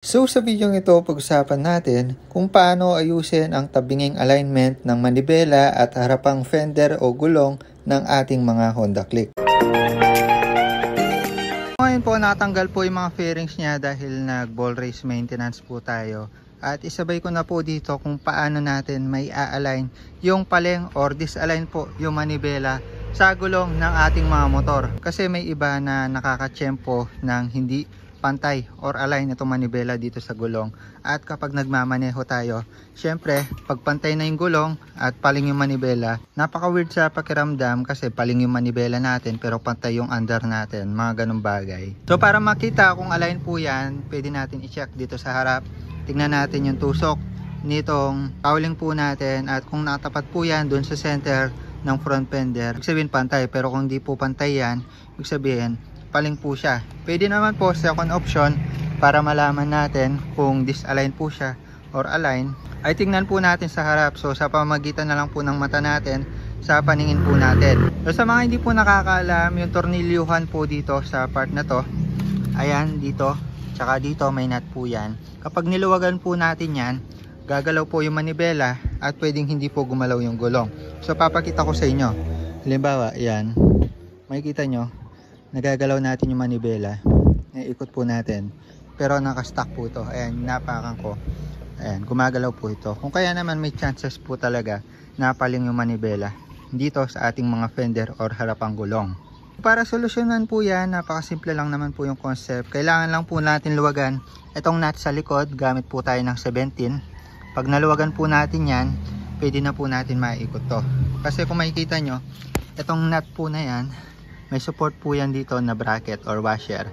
So sa video ito, pag-usapan natin kung paano ayusin ang tabinging alignment ng manibela at harapang fender o gulong ng ating mga Honda Click. Ngayon po natanggal po yung mga fairings niya dahil nag-ball race maintenance po tayo. At isabay ko na po dito kung paano natin may a-align yung paleng or disalign po yung manibela sa gulong ng ating mga motor. Kasi may iba na nakakatsyempo ng hindi pantay or align itong manibela dito sa gulong. At kapag nagmamaneho tayo, syempre pag pantay na yung gulong at paling yung manibela, napaka weird sa pakiramdam kasi paling yung manibela natin pero pantay yung under natin, mga ganung bagay. So para makita kung align po yan, pwede natin i-check dito sa harap. Tingnan natin yung tusok nitong cowling po natin at kung natapat po yan dun sa center ng front fender, ibig sabihin pantay. Pero kung di po pantay yan, ibig sabihin paling po siya. Pwede naman po second option para malaman natin kung disalign po siya or align, ay tingnan po natin sa harap. So sa pamamagitan na lang po ng mata natin, sa paningin po natin. So sa mga hindi po nakakaalam, yung tornilyuhan po dito sa part na to, ayan dito, tsaka dito may nut po yan. Kapag niluwagan po natin yan, gagalaw po yung manibela at pwedeng hindi po gumalaw yung gulong. So papakita ko sa inyo. Halimbawa, ayan, makikita nyo, nagagalaw natin yung manibela, ikot po natin, pero nakastock po ito. Ayan, napakan ko, ayan, gumagalaw po ito. Kung kaya naman may chances po talaga na paling yung manibela dito sa ating mga fender or harapang gulong. Para solusyonan po yan, napakasimple lang naman po yung concept. Kailangan lang po natin luwagan itong nut sa likod, gamit po tayo ng 17. Pag naluwagan po natin yan, pwede na po natin maikot to. Kasi kung makikita nyo, itong nut po na yan, may support po yan dito na bracket or washer.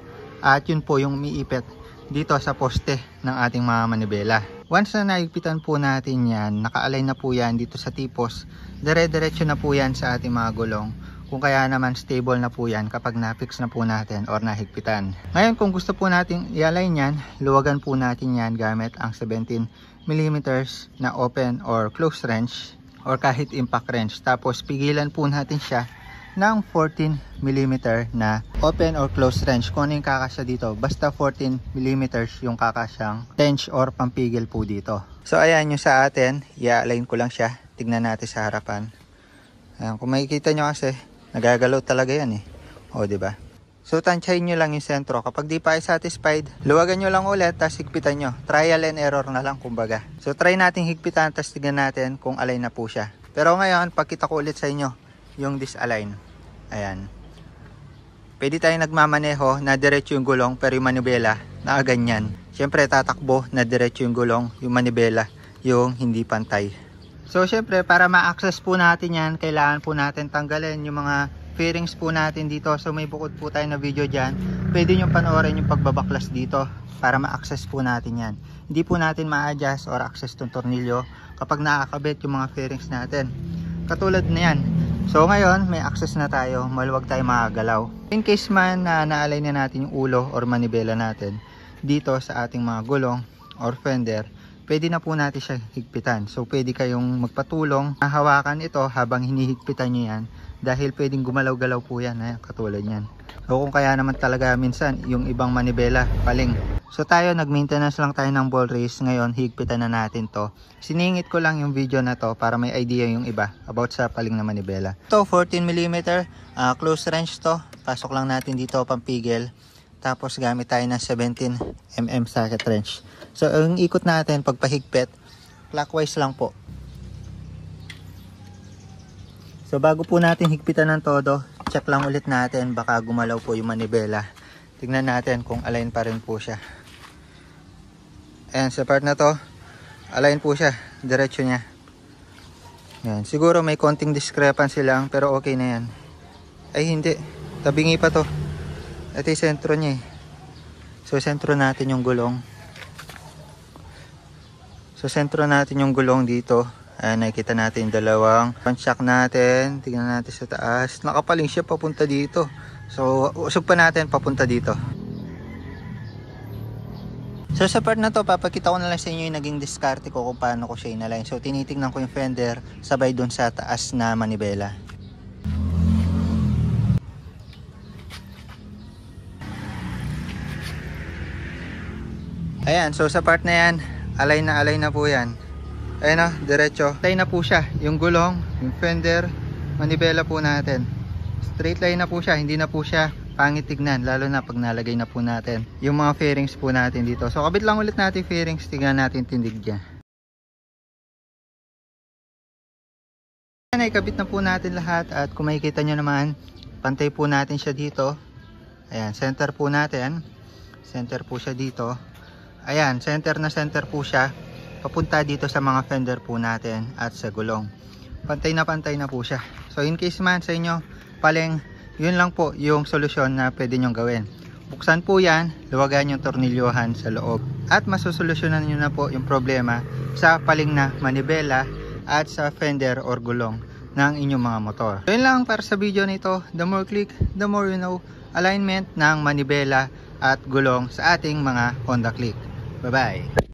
At yun po yung umiipit dito sa poste ng ating mga manibela. Once na naigpitan po natin yan, naka-align na po yan dito sa tipos, dire-diretso na po yan sa ating mga gulong. Kung kaya naman stable na po yan kapag na-fix na po natin or nahigpitan. Ngayon kung gusto po natin i-align yan, luwagan po natin yan gamit ang 17mm na open or close wrench or kahit impact wrench. Tapos pigilan po natin siya ng 14mm na open or close wrench. Kung ano yung kakasya dito, basta 14mm yung kakasyang wrench or pampigil po dito. So ayan yung sa atin, i-align ko lang siya. Tignan natin sa harapan. Ayan, kung makikita nyo kasi, nagagalaw talaga yan eh. O diba? So tansyahin nyo lang yung sentro. Kapag di pa ay satisfied, luwagan nyo lang ulit, tapos higpitan nyo. Trial and error na lang kumbaga. So try natin higpitan, tapos tignan natin kung align na po siya. Pero ngayon, pagkita ko ulit sa inyo yung disalign. Ayan. Pwede tayong nagmamaneho na diretso yung gulong pero yung manibela na ganyan. Siyempre tatakbo na diretso yung gulong, yung manibela yung hindi pantay. So siyempre para ma-access po natin yan, kailangan po natin tanggalin yung mga fairings po natin dito. So may bukod po tayo na video dyan. Pwede nyo panoorin yung pagbabaklas dito para ma-access po natin yan. Hindi po natin ma-adjust or access tong tornilyo kapag nakakabit yung mga fairings natin. Katulad na yan. So ngayon may access na tayo, maluwag tayo makagalaw. In case man na na-align na natin yung ulo or manibela natin dito sa ating mga gulong or fender, pwede na po natin siya higpitan. So pwede kayong magpatulong na hawakan ito habang hinihigpitan nyo yan, dahil pwedeng gumalaw-galaw po yan, katulad yan. So kung kaya naman talaga minsan yung ibang manibela paling. So tayo nag-maintenance lang tayo ng ball race, ngayon higpitan na natin to. Siningit ko lang yung video na to para may idea yung iba about sa paling na manibela. Ito 14mm close wrench to. Pasok lang natin dito pampigil. Tapos gamit tayo ng 17mm socket wrench. So ang ikot natin pagpahigpit, clockwise lang po. So bago po natin higpitan ng todo, check lang ulit natin, baka gumalaw po yung manibela. Tignan natin kung align pa rin po siya. Ayan, sa part na to, align po siya, diretso niya. Ayan, siguro may konting discrepancy lang, pero okay na yan. Ay hindi, tabingi pa to. Ito yung sentro niya eh. So sentro natin yung gulong. So sentro natin yung gulong dito. Ayan, nakikita natin yung dalawang front shock natin. Tignan natin sa taas. Nakapaling siya papunta dito. So usog pa natin papunta dito. So sa part na to, papakita ko na lang sa inyo yung naging diskarte ko kung paano ko siya inalign. So tinitingnan ko yung fender sabay dun sa taas na manibela. Ayan, so sa part na yan, align na po yan. Ayan o, diretso. Align na po siya. Yung gulong, yung fender, manibela po natin. Straight line na po siya, hindi na po siya pangit tignan, lalo na pag nalagay na po natin yung mga fairings po natin dito. So kabit lang ulit natin fairings, tignan natin tindig niya. Ayan, ay kabit na po natin lahat at kung makikita nyo naman, pantay po natin siya dito. Ayan, center po natin. Center po siya dito. Ayan, center na center po siya. Papunta dito sa mga fender po natin at sa gulong. Pantay na po siya. So in case man sa inyo, paleng, yun lang po yung solusyon na pwede nyong gawin. Buksan po yan, luwagan yung tornilyohan sa loob. At masusolusyonan nyo na po yung problema sa paling na manibela at sa fender or gulong ng inyong mga motor. So yun lang para sa video nito. The more click, the more you know. Alignment ng manibela at gulong sa ating mga Honda Click. Bye bye!